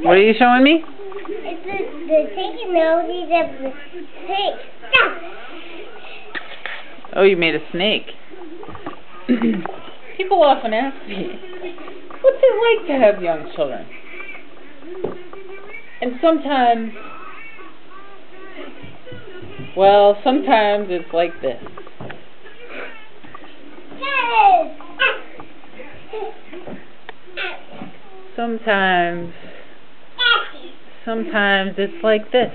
What are you showing me? It's the taking melodies of the snake. Oh, you made a snake. People often ask me, what's it like to have young children? And sometimes, well, sometimes it's like this. Sometimes it's like this.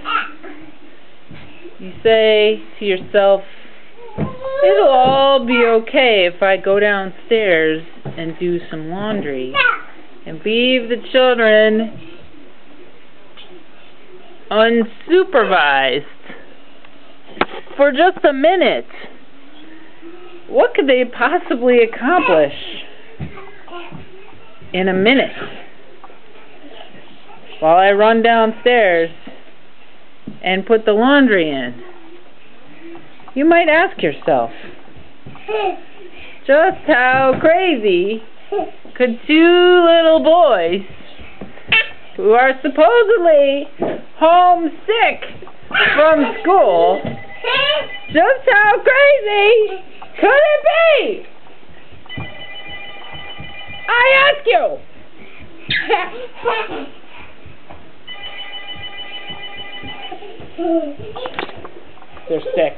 You say to yourself, it'll all be okay if I go downstairs and do some laundry and leave the children unsupervised for just a minute. What could they possibly accomplish in a minute while I run downstairs and put the laundry in? You might ask yourself, just how crazy could two little boys who are supposedly homesick from school, just how crazy could it be? I ask you. They're sick.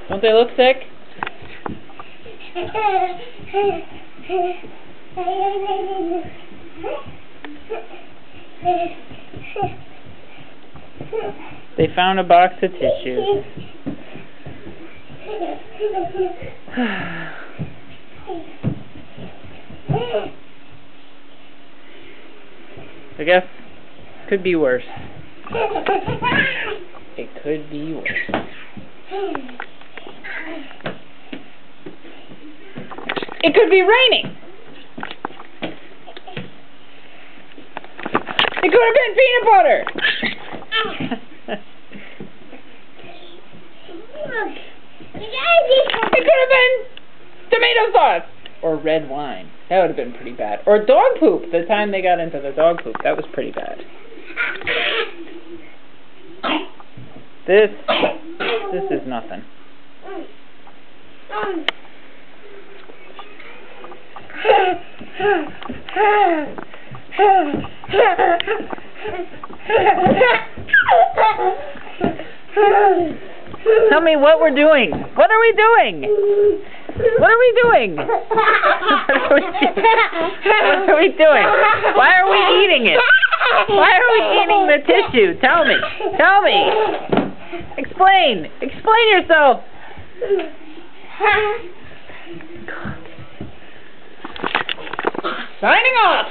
Don't they look sick? They found a box of tissues. I guess it could be worse. It could be worse. It could be raining. It could have been peanut butter. It could have been tomato sauce or red wine. That would have been pretty bad. Or dog poop. The time they got into the dog poop, that was pretty bad. This is nothing. Tell me what we're doing. What are we doing? What are we doing? What are we doing? Why are we eating it? Why are we eating the tissue? Tell me. Tell me. Explain. Explain yourself. Signing off.